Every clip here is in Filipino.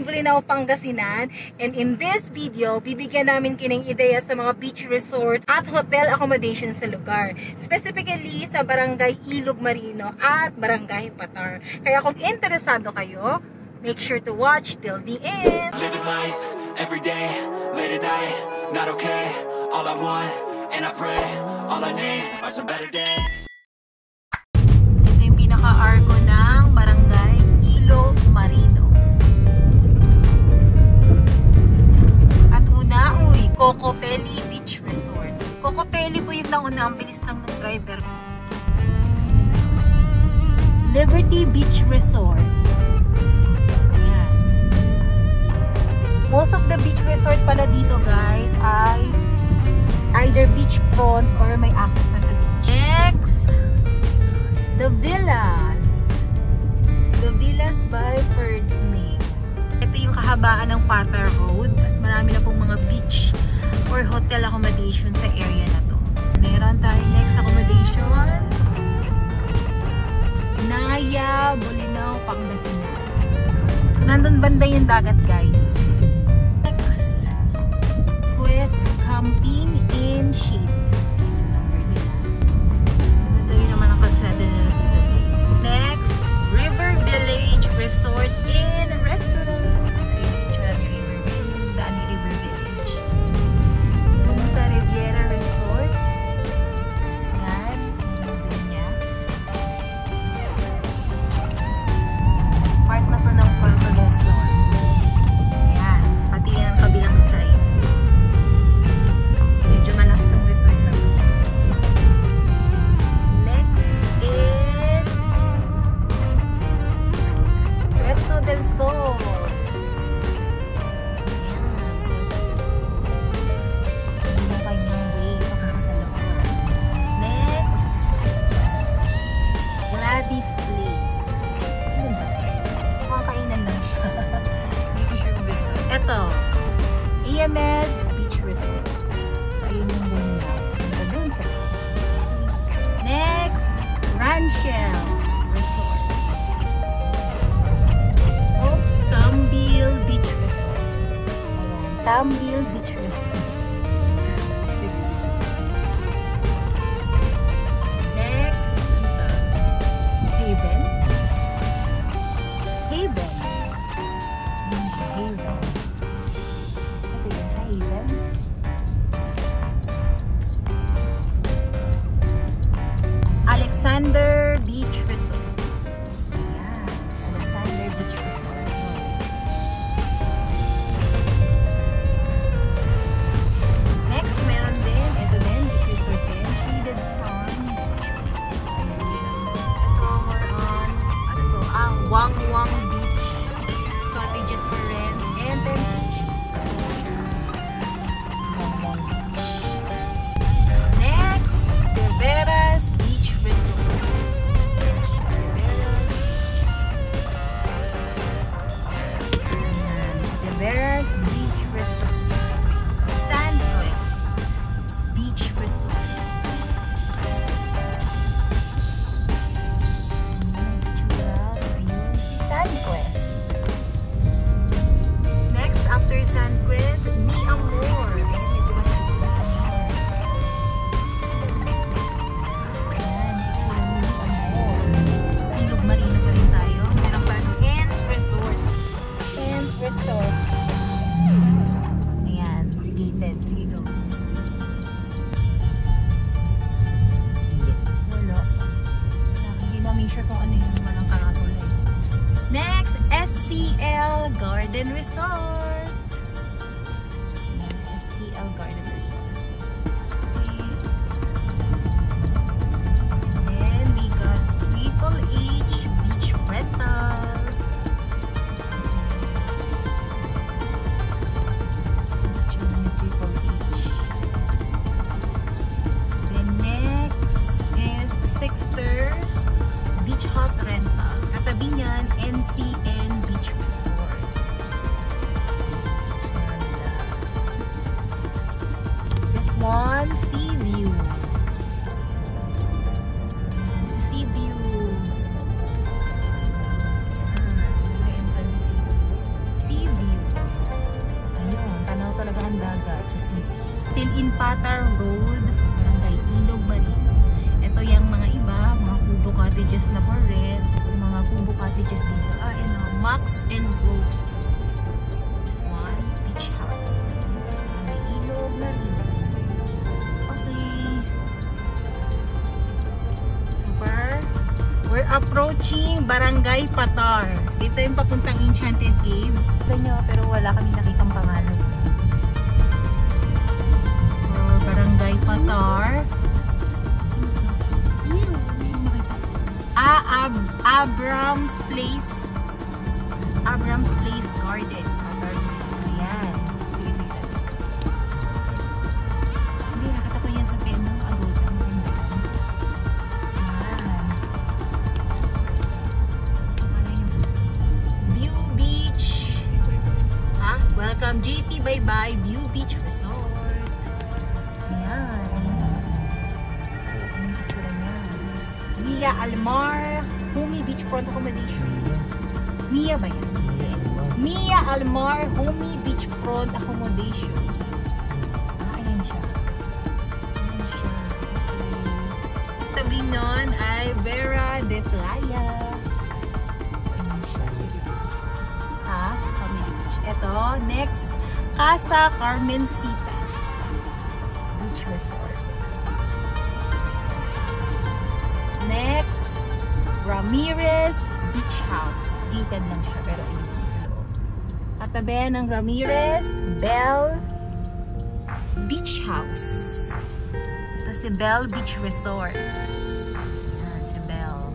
Bolinao, Pangasinan. And in this video, bibigyan namin kining ideya sa mga beach resort at hotel accommodation sa lugar. Specifically sa Barangay Ilog Marino at Barangay Patar. Kaya kung interesado kayo, make sure to watch till the end. Living life, every day, late at night, not okay. All I want, and I pray, all I need are some better days. Ito yung pinaka-arko ng Barangay Ilog Marino. At una, Cocopelli Beach Resort. Cocopelli po yung nauna, ang bilis lang ng driver ko. Liberty Beach Resort. Ayan. Most of the beach resort pala dito guys ay either beachfront or may access na sa beach. Next, The Villas. The Villas by Ferdsmade. Ito yung kahabaan ng Patar Road. At marami na pong mga beach or hotel accommodation sa area na to. Meron tayong next accommodation. Naya, Bolinao, Pangasinan. So, nandun banda yung dagat guys. Next, Quest Camping in Shade. Ganda yun naman ang kalsada na dito guys. Next, River Village Resort and Restaurant. So, yun yung tsura ni River Village. Daan ni River Village. Punta Riviera Resort. Yan. Yung din niya. Part na to ng Puerto del Sol. Yan. Pati yan ang kabilang side. Medyo malaki itong resort na to. Next is Puerto del Sol. Yan. Puerto del Sol. Hindi na kanyang way papunta sa loob. Next, Gladys Place. Ano ba? Makakainan lang siya. Hindi ko sure resort. Ito, EMS Beach Resort. So, ayun yung doon na. Punta doon sa loob. Next, Ranchel Resort. Oops, Tambil Beach Resort. Ayan, Tambil Beach Resort. Sige. Next, ito. Haven. Haven. Yan siya, Haven. Ito yan siya, Haven. Alexander Beach Resort. Ayan, sa Alexander Beach Resort. Next, meron din, ito din, beach resort din, Shaded Sun Beach Resort. So, ayan din. Ito, more on, ano to, Wang Wang Beach. Cottages for rent, and then beach. So, Wang Wang Beach. Next, De Veras Beach Resort. Ayan siya, De Veras Beach Resort. Ayan, De Veras Beach Resort. Sandquest Beach Resort. Si Sandquest. Next, after Sandquest, Mi Amor. Ayan, medyo mataas si Mi Amor. Ayan, Mi Amor. Ilog Marino pa rin tayo. Meron pa ang Hens Resort. Hens Resort. Ayan, sige, Ted. Sige, go. Wala. Hindi namin sure kung ano yung walang kakatulay. Next, SCL Garden Resort. Ayan, si SCL Garden Resort. Okay. And then, we got Triple H Beach Rental. Triple H. Then next is Sixters Beach Hut Rental. Katabi niyan, NCN Beach Resort. sa city. Till in Patar Road, Barangay Ilog Marino. Ito yung mga iba, mga kubo cottages na for rent. Mga kubo cottages dito. Max and Rose. This one, beach house. Barangay Ilog Marino. Okay. So far, we're approaching Barangay Patar. Dito yung papuntang Enchanted Cave. Ito nyo, pero wala kami nakitang pangalan. Barangay Patar. Abrams Place. Abrams Place Garden. Ayan. Sige, sige. Hindi, nakita ko yan sa peno. Agotan. Ayan. View Beach. Ha? Welcome JP Bye Bye View Beach Resort. Ayan. Mia Almar Homey Beachfront Accommodation. Mia ba yan? Mia Almar Homey Beachfront Accommodation. Ayan siya. Ayan siya. Tabi nun ay Vera de Playa. So, ayan siya. Sige. Family Beach. Ito, next, Casa Carmencita Beach Resort. Next, Ramirez Beach House. Gated lang siya, pero ayun sa loob. Katabi ng Ramirez Bell Beach House. Ito si Bell Beach Resort. Yan, si Bell.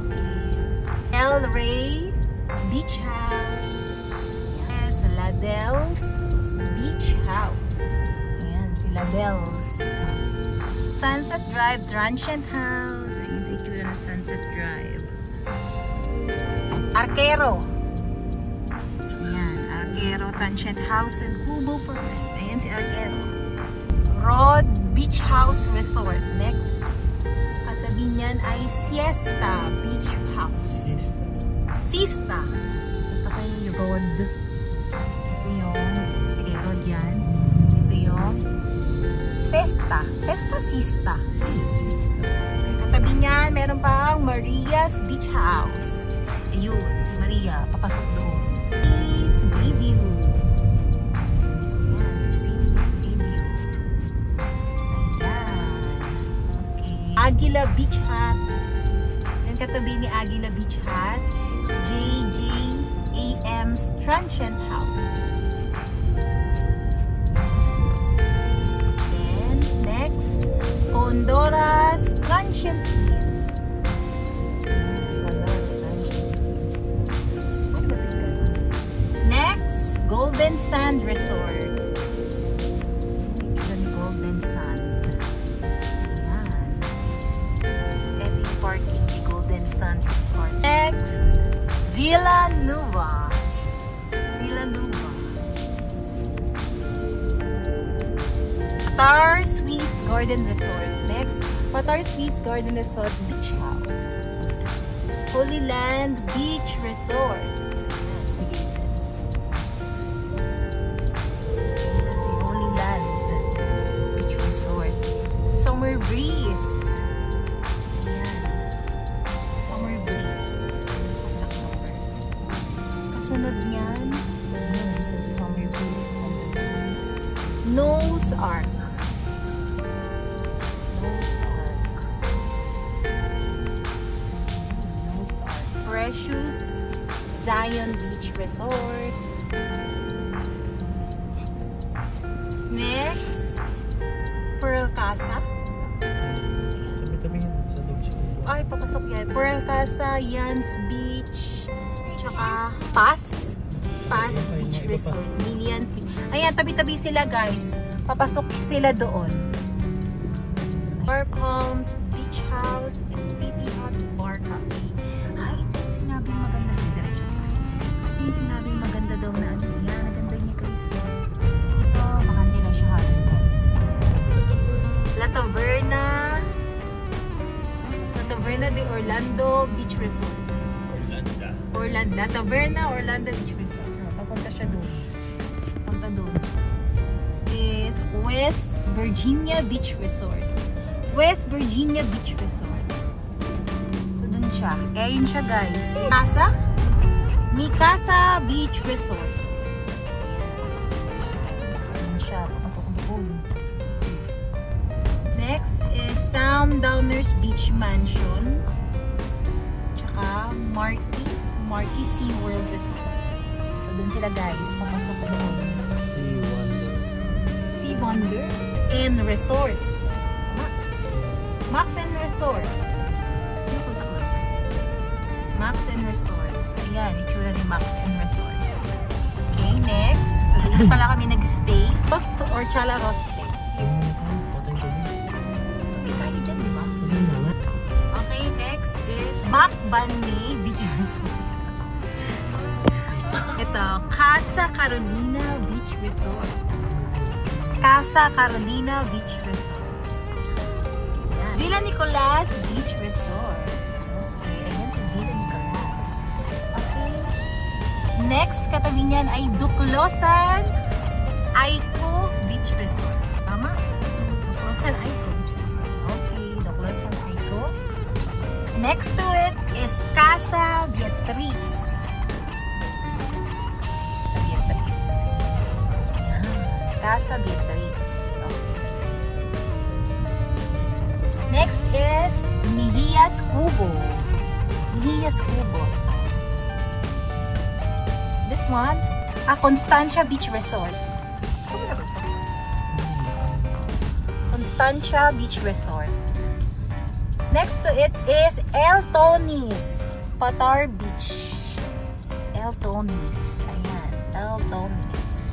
Okay. El Rey Beach House. Yes, Ladell's Beach House. Ayan, si Ladell's. Sunset Drive Transient House. Ayun sa itsura ng Sunset Drive. Arquero. Ayan, Arquero Transient House and Kubo for rent. Ayan si Arquero. Rod Beach House Resort. Next, katabi niyan ay Siesta Beach House. Siesta. Ito kay Rod. Ito yung, sige, Rod yan. Ito yung Siesta. Siesta. Katabi niyan, meron pang Maria's Beach House. Ayun, si Maria, papasok doon. Cindy's Baby Room. Ayan, si Cindy's Baby Room. Ayan. Okay. Aguila Beach Hut. Yan katabi ni Aguila Beach Hut, JJAM's Transient House. Then, next, Honduras Transient Inn. Golden Sand Resort. Golden Sand. Ayan. Ito yung parking ni Golden Sand Resort. Next, Villa Nuva. Villa Nuva. Patar Swiss Garden Resort. Next, Patar Swiss Garden Resort Beach House. Holy Land Beach Resort. Ayan, sige. Summer Breeze. Ayan. Summer Breeze. Kasunod niyan, si Summer Breeze. Nose Arc. Nose Arc. Nose Arc. Precious Zion Beach Resort. Next, Pearl Casa. Ay, papasok yan. Pearl Casa, Yans Beach, tsaka Pass Beach Resort. Millions Beach. Ayan, tabi-tabi sila guys. Papasok sila doon. Bar Palms Beach House and BB Hots Bar Cafe. Ay, ito yung sinabing maganda si Diretso. Ito yung sinabing maganda daw na ano. Yan, naganda niya guys. Ito, makandi na siya halos guys. La Taverna de Orlando Beach Resort. La Taverna Orlando Beach Resort. So, papunta siya doon. Punta doon. Virginia Beach Resort. West Virginia Beach Resort. So, dun siya. Kaya yun siya, guys. Mikasa Beach Resort. So, dun siya. Papasok doon. Next is Sundowners Beach Mansion. Tsaka Marquee SeaWorld Resort. So, dun sila, guys. Papasok doon. Sea Wonder and Resort. Max and Resort. Max and Resort. So, ayan, itsura ni Max and Resort. Okay, next. So, dito pala kami nag-stay. Rost or Chala Roste. Tuloy tayo dyan, di ba? Okay, next is Macbani Beach Resort. Ito, Casa Carolina Beach Resort. Casa Carolina Beach Resort. Ayan. Villa Nicolas Beach Resort. Okay, ayan si Villa Nicolas. Okay. Next, katabi niyan ay Duclosan Aiko Beach Resort. Tama? Duclosan Aiko Beach Resort. Okay, Duclosan Aiko. Next to it is Casa Beatriz. Casa Beatriz. Okay. Next is Mejias Cubo. Mejias Cubo. This one, Constancia Beach Resort. Saan ba ito? Constancia Beach Resort. Next to it is El Tonis, Patar Beach. El Tonis. Ayan, El Tonis.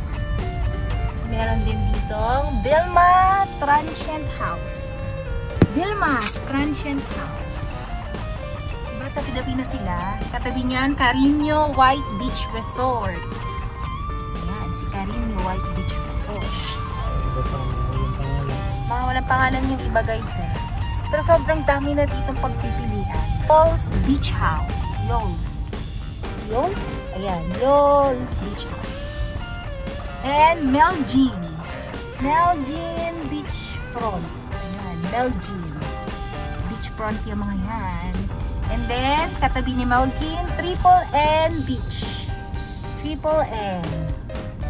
Meron din dito Vilma Transient House. Vilma's Transient House. Diba, tabi-tabi na sila. Katabi niyan, Carino White Beach Resort. Ayan, si Carino White Beach Resort. Mga walang pangalan yung iba, guys, eh. Pero sobrang dami na ditong pagpipilian. Yols Beach House. Yols? Ayan, Yols Beach House. And Melgin Beachfront. Ayan, Melgin Beachfront yung mga yan. And then, katabi ni Melgin, Triple N Beach. Triple N.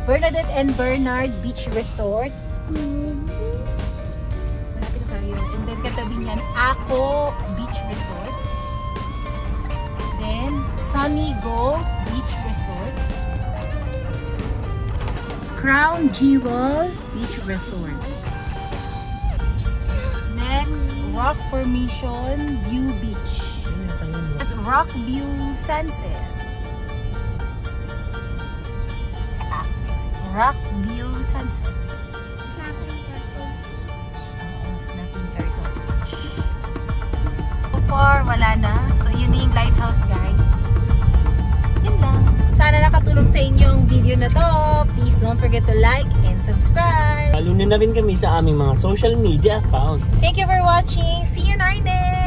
Bernadette and Bernard Beach Resort. Malapit na tayo. And then, katabi niyan, Ako Beach Resort. Then, Sunny Go Beach Resort. Crown Jewel Beach Resort. Next, Rock Formation View Beach. That's Rock View Sunset. Rock View Sunset. Snapping Turtle Beach. So far, wala na. So, yun yung lighthouse, guys. Yun lang. Sana nakatulong sa inyo ang video na to. Please don't forget to like and subscribe. Follow na rin kami sa aming mga social media accounts. Thank you for watching. See you in our next.